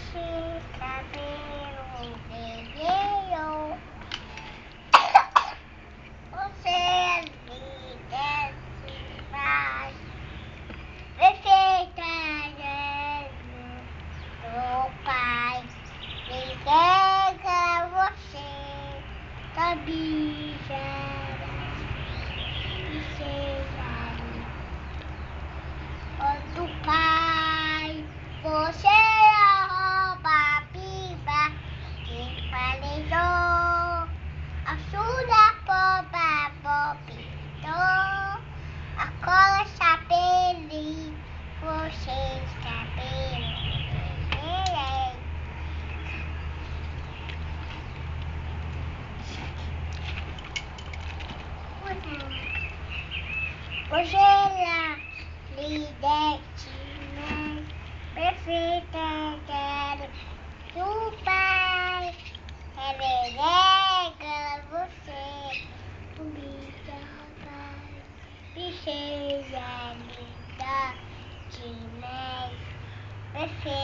você, cabelo vermelho. Você é linda demais, perfeita do Pai. Ninguém igual você, sabia que seja do Pai. Você é a roupa viva que planejou a sua popa palpitou. A cola chapéu, você cabelo vermelho. Hoje ela líder demais, perfeita, quero do Pai. Relega você, comida, Pai. Princesa linda demais, perfeita.